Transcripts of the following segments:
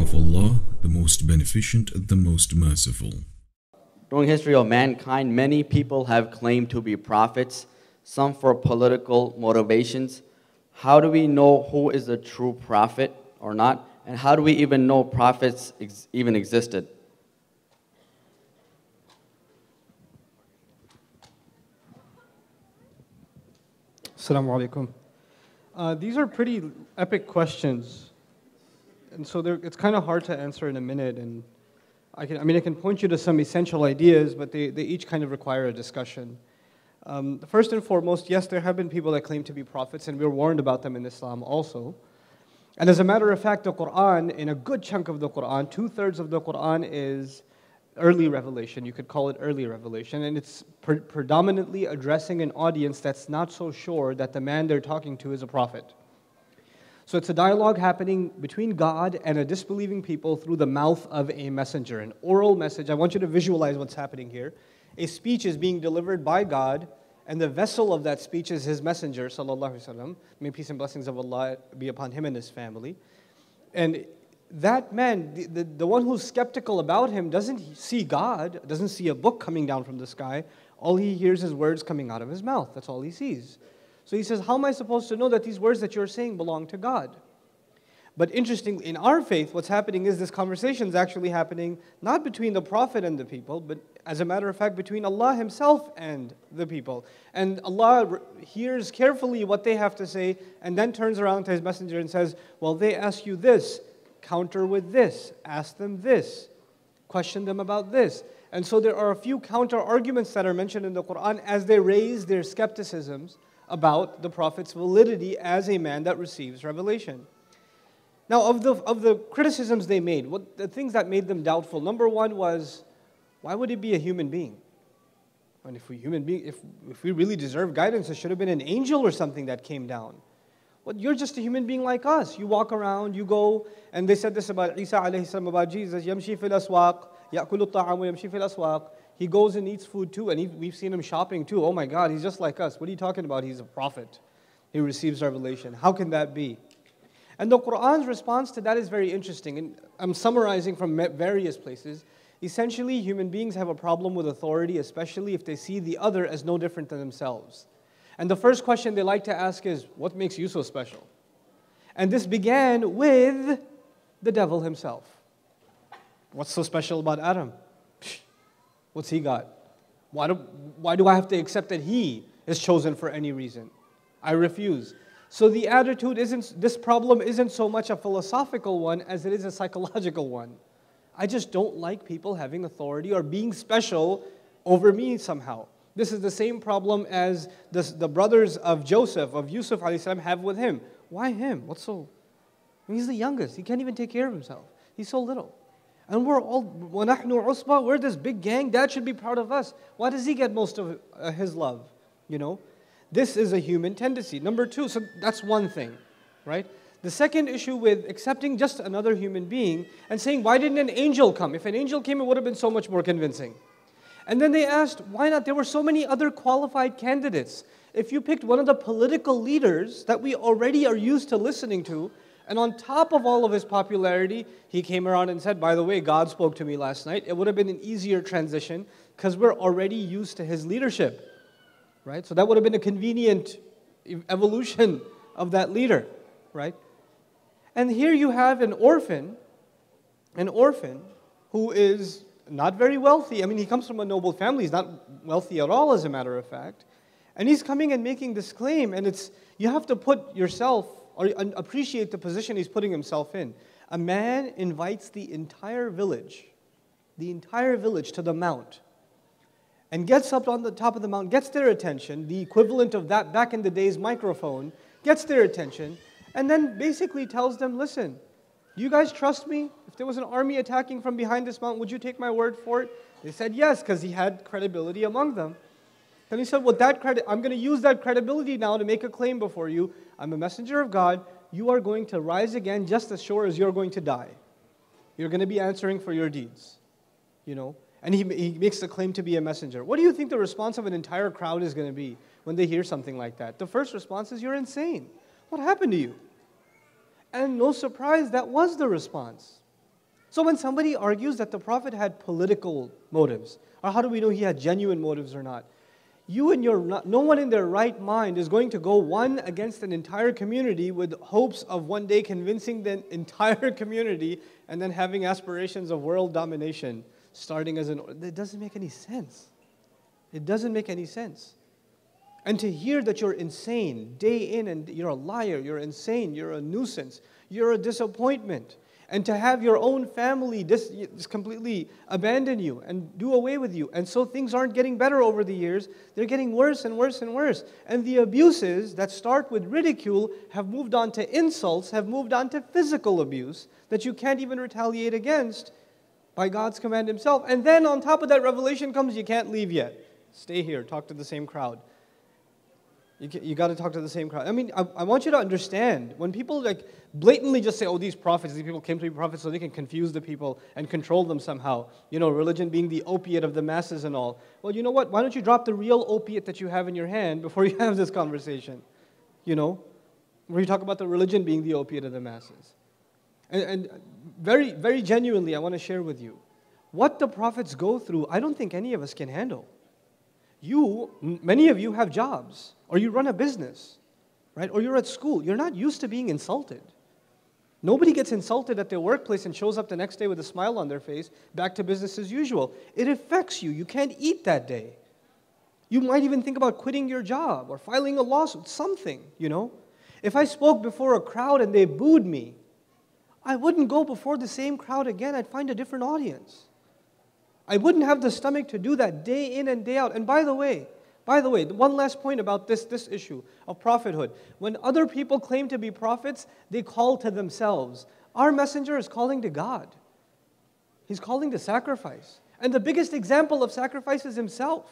of Allah, the most beneficent, the most merciful. During history of mankind, many people have claimed to be prophets, some for political motivations. How do we know who is a true prophet or not? And how do we even know prophets even existed? Assalamu alaikum. These are pretty epic questions. And so it's kind of hard to answer in a minute. And I can point you to some essential ideas, but they each kind of require a discussion. First and foremost, yes, there have been people that claim to be prophets, and we're warned about them in Islam also. And as a matter of fact, the Quran, in a good chunk of the Quran, 2/3 of the Quran is early revelation. You could call it early revelation. And it's predominantly addressing an audience that's not so sure that the man they're talking to is a prophet. So it's a dialogue happening between God and a disbelieving people through the mouth of a messenger, an oral message. I want you to visualize what's happening here. A speech is being delivered by God, and the vessel of that speech is His messenger, sallallahu alaihi wasallam. May peace and blessings of Allah be upon him and his family. And that man, the one who's skeptical about him, doesn't see God, doesn't see a book coming down from the sky. All he hears is words coming out of his mouth. That's all he sees. So he says, how am I supposed to know that these words that you're saying belong to God? But interestingly, in our faith, what's happening is this conversation is actually happening not between the Prophet and the people, but as a matter of fact, between Allah Himself and the people. And Allah hears carefully what they have to say, and then turns around to His messenger and says, well, they ask you this, counter with this, ask them this, question them about this. And so there are a few counter arguments that are mentioned in the Quran as they raise their skepticisms about the Prophet's validity as a man that receives revelation. Now, of the criticisms they made, the things that made them doubtful, number one was, why would it be a human being? And if we really deserve guidance, it should have been an angel or something that came down. Well, you're just a human being like us. You walk around, you go, and they said this about Isa alayhi salam, about Jesus, يَمْشِي فِي الْأَسْوَاقِ يَأْكُلُ الطَّعَامُ وَيَمْشِي فِي الْأَسْوَاقِ. He goes and eats food too, and we've seen him shopping too. Oh my God, he's just like us. What are you talking about? He's a prophet. He receives revelation. How can that be? And the Quran's response to that is very interesting. And I'm summarizing from various places. Essentially, human beings have a problem with authority, especially if they see the other as no different than themselves. And the first question they like to ask is, what makes you so special? And this began with the devil himself. What's so special about Adam? What's he got? Why do I have to accept that he is chosen for any reason? I refuse. So the attitude this problem isn't so much a philosophical one as it is a psychological one. I just don't like people having authority or being special over me somehow. This is the same problem as the brothers of Yusuf alayhi salam, have with him. Why him? He's the youngest. He can't even take care of himself. He's so little. And we're all, وَنَحْنُ عُصْبَةٌ, we're this big gang. Dad should be proud of us. Why does he get most of his love? You know? This is a human tendency. Number two, so that's one thing, right? The second issue with accepting just another human being and saying, why didn't an angel come? If an angel came, it would have been so much more convincing. And then they asked, why not? There were so many other qualified candidates. If you picked one of the political leaders that we already are used to listening to, and on top of all of his popularity, he came around and said, by the way, God spoke to me last night. It would have been an easier transition because we're already used to his leadership, right? So that would have been a convenient evolution of that leader, right? And here you have an orphan who is not very wealthy. I mean, he comes from a noble family. He's not wealthy at all, as a matter of fact. And he's coming and making this claim, and you have to put yourself or appreciate the position he's putting himself in. A man invites the entire village to the mount, and gets up on the top of the mountain, gets their attention, the equivalent of that back in the days microphone, gets their attention, and then basically tells them, listen, do you guys trust me? If there was an army attacking from behind this mountain, would you take my word for it? They said yes, because he had credibility among them. And he said, well, I'm going to use that credibility now to make a claim before you. I'm a messenger of God. You are going to rise again just as sure as you're going to die. You're going to be answering for your deeds. You know? And he makes the claim to be a messenger. What do you think the response of an entire crowd is going to be when they hear something like that? The first response is, you're insane. What happened to you? And no surprise, that was the response. So when somebody argues that the Prophet had political motives, or how do we know he had genuine motives or not? No one in their right mind is going to go one against an entire community with hopes of one day convincing the entire community and then having aspirations of world domination starting as it doesn't make any sense. It doesn't make any sense. And to hear that you're insane day in and you're a liar, you're insane, you're a nuisance, you're a disappointment, and to have your own family just completely abandon you and do away with you. And so things aren't getting better over the years. They're getting worse and worse and worse. And the abuses that start with ridicule have moved on to insults, have moved on to physical abuse that you can't even retaliate against by God's command Himself. And then on top of that, revelation comes, you can't leave yet. Stay here, talk to the same crowd. You got to talk to the same crowd. I mean, I want you to understand, when people like blatantly just say, oh, these people came to be prophets so they can confuse the people and control them somehow. You know, religion being the opiate of the masses and all. Well, you know what? Why don't you drop the real opiate that you have in your hand before you have this conversation? You know, where you talk about the religion being the opiate of the masses. And very, very genuinely, I want to share with you, what the prophets go through, I don't think any of us can handle. Many of you have jobs, or you run a business, right? Or you're at school. You're not used to being insulted. Nobody gets insulted at their workplace and shows up the next day with a smile on their face, back to business as usual. It affects you. You can't eat that day. You might even think about quitting your job or filing a lawsuit, something, you know. If I spoke before a crowd and they booed me, I wouldn't go before the same crowd again. I'd find a different audience. I wouldn't have the stomach to do that day in and day out. And by the way, one last point about this issue of prophethood. When other people claim to be prophets, they call to themselves. Our messenger is calling to God. He's calling to sacrifice. And the biggest example of sacrifice is himself.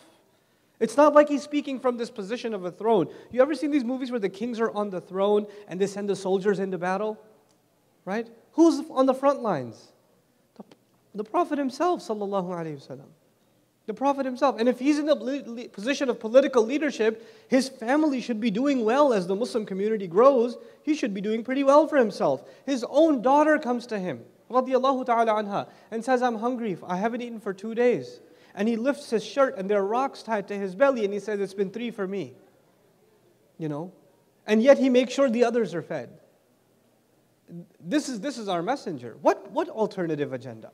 It's not like he's speaking from this position of a throne. You ever seen these movies where the kings are on the throne and they send the soldiers into battle? Right? Who's on the front lines? The Prophet himself, sallallahu alaihi wasallam. The Prophet himself. And if he's in a position of political leadership, his family should be doing well as the Muslim community grows. He should be doing pretty well for himself. His own daughter comes to him, radiyallahu ta'ala anha, and says, I'm hungry. I haven't eaten for 2 days. And he lifts his shirt and there are rocks tied to his belly and he says, it's been 3 for me. You know? And yet he makes sure the others are fed. This is our messenger. What alternative agenda?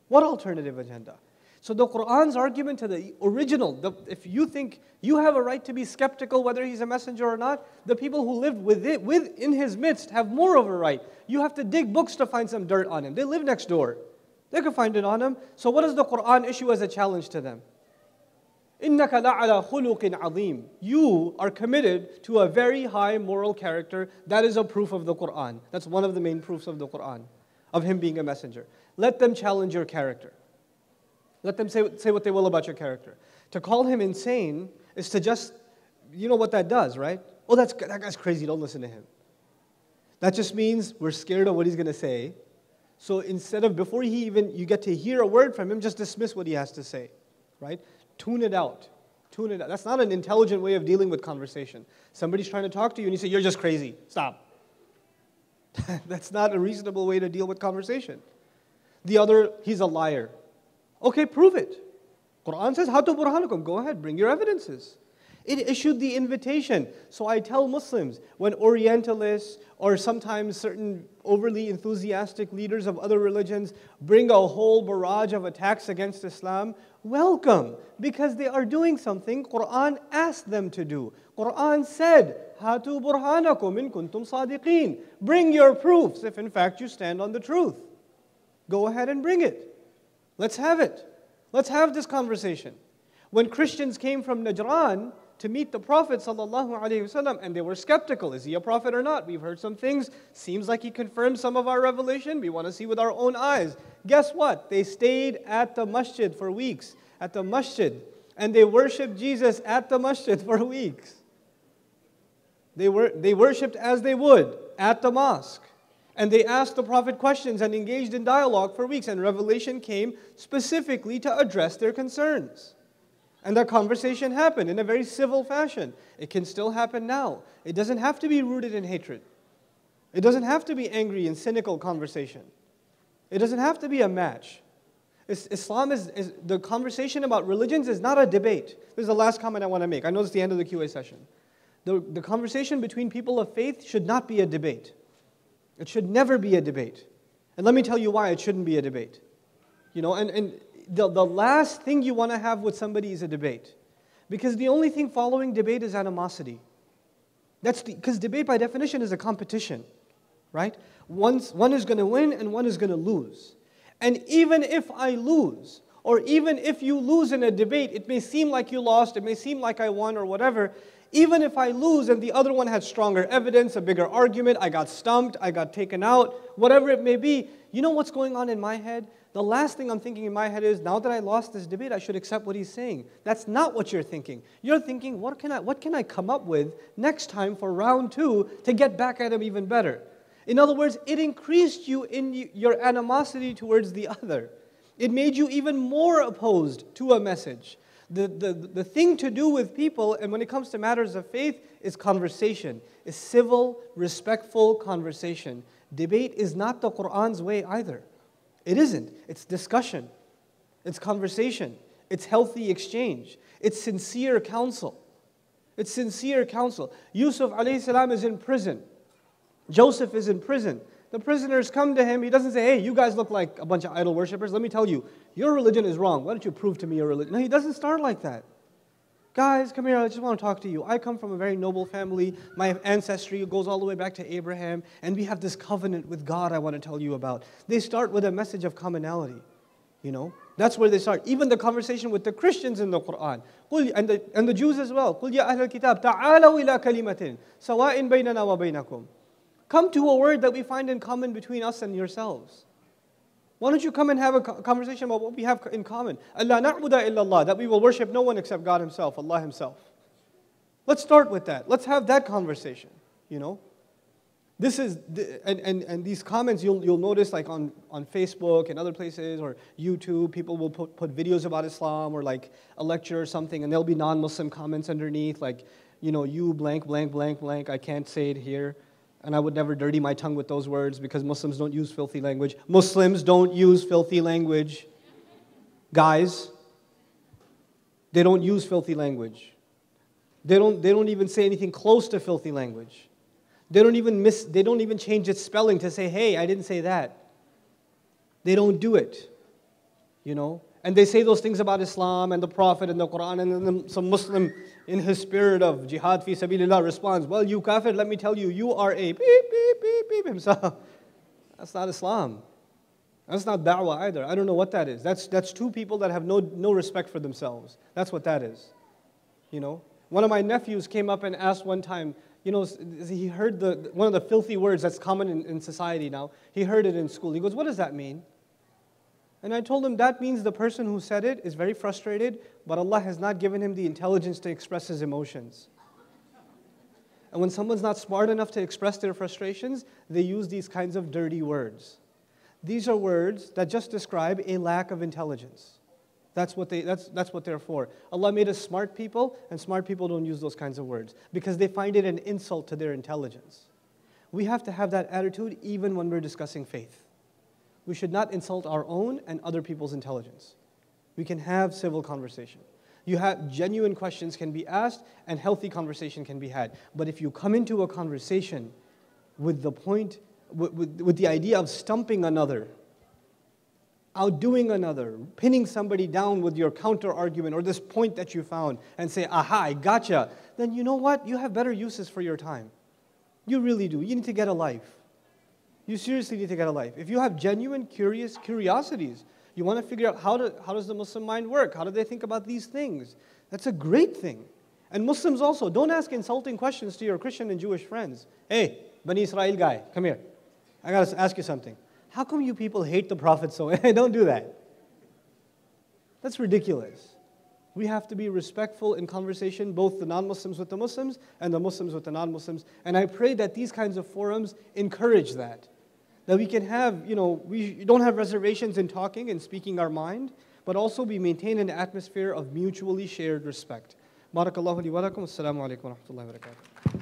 What alternative agenda? So the Qur'an's argument to the original, if you think you have a right to be skeptical whether he's a messenger or not, the people who lived in his midst have more of a right. You have to dig books to find some dirt on him. They live next door. They can find it on him. So what does the Qur'an issue as a challenge to them? إِنَّكَ لَعَلَى خُلُقٍ عَظِيمٍ. You are committed to a very high moral character. That is a proof of the Qur'an. That's one of the main proofs of the Qur'an, of him being a messenger. Let them challenge your character. Let them say what they will about your character. To call him insane is to just, you know what that does, right? Oh, that guy's crazy, don't listen to him. That just means we're scared of what he's going to say. So instead of, before you get to hear a word from him, just dismiss what he has to say, right? Tune it out. Tune it out. That's not an intelligent way of dealing with conversation. Somebody's trying to talk to you and you say, you're just crazy. Stop. That's not a reasonable way to deal with conversation. The other, he's a liar. Okay, prove it. Quran says, Hatu burhanukum. Go ahead, bring your evidences. It issued the invitation. So I tell Muslims, when Orientalists or sometimes certain overly enthusiastic leaders of other religions bring a whole barrage of attacks against Islam, welcome, because they are doing something Quran asked them to do. Quran said, Hatu burhanakum in kuntum sadiqeen. Bring your proofs if in fact you stand on the truth. Go ahead and bring it. Let's have it. Let's have this conversation. When Christians came from Najran to meet the Prophet ﷺ, and they were skeptical, is he a prophet or not? We've heard some things, seems like he confirmed some of our revelation, we want to see with our own eyes. Guess what? They stayed at the masjid for weeks, at the masjid, and they worshipped Jesus at the masjid for weeks. They worshipped as they would at the mosque. And they asked the Prophet questions and engaged in dialogue for weeks, and revelation came specifically to address their concerns. And that conversation happened in a very civil fashion. It can still happen now. It doesn't have to be rooted in hatred. It doesn't have to be angry and cynical conversation. It doesn't have to be a match. Islam the conversation about religions is not a debate. This is the last comment I want to make. I know it's the end of the QA session. The conversation between people of faith should not be a debate. It should never be a debate. And let me tell you why it shouldn't be a debate. And the last thing you want to have with somebody is a debate. Because the only thing following debate is animosity. Because debate by definition is a competition, right? One is going to win and one is going to lose. And even if I lose, or even if you lose in a debate, it may seem like you lost, it may seem like I won or whatever. Even if I lose and the other one had stronger evidence, a bigger argument, I got stumped, I got taken out, whatever it may be, you know what's going on in my head? The last thing I'm thinking in my head is, now that I lost this debate, I should accept what he's saying. That's not what you're thinking. You're thinking, what can I come up with next time for round 2 to get back at him even better? In other words, it increased you in your animosity towards the other. It made you even more opposed to a message. The thing to do with people, and when it comes to matters of faith, is conversation. Is civil, respectful conversation. Debate is not the Qur'an's way either. It isn't. It's discussion. It's conversation. It's healthy exchange. It's sincere counsel. It's sincere counsel. Yusuf alayhi salam is in prison. Joseph is in prison. The prisoners come to him. He doesn't say, hey, you guys look like a bunch of idol worshippers. Let me tell you, your religion is wrong. Why don't you prove to me your religion? No, he doesn't start like that. Guys, come here. I just want to talk to you. I come from a very noble family. My ancestry goes all the way back to Abraham. And we have this covenant with God I want to tell you about. They start with a message of commonality. That's where they start. Even the conversation with the Christians in the Qur'an. And the Jews as well. قُلْ يَا أَهْلَ الْكِتَابِ تَعَالَوْا إِلَىٰ كَلِمَةٍ سَوَاءٍ بَيْنَنَا وَبَيْنَكُمْ. Come to a word that we find in common between us and yourselves. Why don't you come and have a conversation about what we have in common? أَلَّا نَعْبُدَ إِلَّا اللَّهِ. That we will worship no one except God Himself, Allah Himself. Let's start with that. Let's have that conversation, This is, and these comments you'll notice like on Facebook and other places or YouTube, people will put videos about Islam or like a lecture or something, and there'll be non-Muslim comments underneath like, you blank, blank, blank, blank, I can't say it here. And I would never dirty my tongue with those words because Muslims don't use filthy language. Muslims don't use filthy language. Guys, they don't use filthy language. They don't even say anything close to filthy language. They don't even change its spelling to say, hey, I didn't say that. They don't do it. And they say those things about Islam and the Prophet and the Quran, and then some Muslim in his spirit of jihad fi sabilillah responds, well, you kafir, let me tell you, you are a beep, beep, beep, beep himself. That's not Islam. That's not da'wah either. I don't know what that is. That's two people that have no respect for themselves. That's what that is. One of my nephews came up and asked one time, he heard one of the filthy words that's common in society now. He heard it in school. He goes, what does that mean? And I told him that means the person who said it is very frustrated, but Allah has not given him the intelligence to express his emotions. And when someone's not smart enough to express their frustrations, they use these kinds of dirty words. These are words that just describe a lack of intelligence. That's what they're for. Allah made us smart people, and smart people don't use those kinds of words because they find it an insult to their intelligence. We have to have that attitude even when we're discussing faith. We should not insult our own and other people's intelligence. We can have civil conversation. Genuine questions can be asked and healthy conversation can be had. But if you come into a conversation with the idea of stumping another, outdoing another, pinning somebody down with your counter argument or this point that you found and say, aha, I gotcha, then you know what? You have better uses for your time. You really do. You need to get a life. You seriously need to get a life. If you have genuine curiosities, you want to figure out how does the Muslim mind work? How do they think about these things? That's a great thing. And Muslims also, don't ask insulting questions to your Christian and Jewish friends. Hey, Bani Israel guy, come here. I got to ask you something. How come you people hate the Prophet so? Don't do that. That's ridiculous. We have to be respectful in conversation, both the non-Muslims with the Muslims and the Muslims with the non-Muslims. And I pray that these kinds of forums encourage that. That we can have, we don't have reservations in talking and speaking our mind, but also we maintain an atmosphere of mutually shared respect. Barakallahu li wa lakum. Assalamu alaikum wa rahmatullahi wa barakatuh.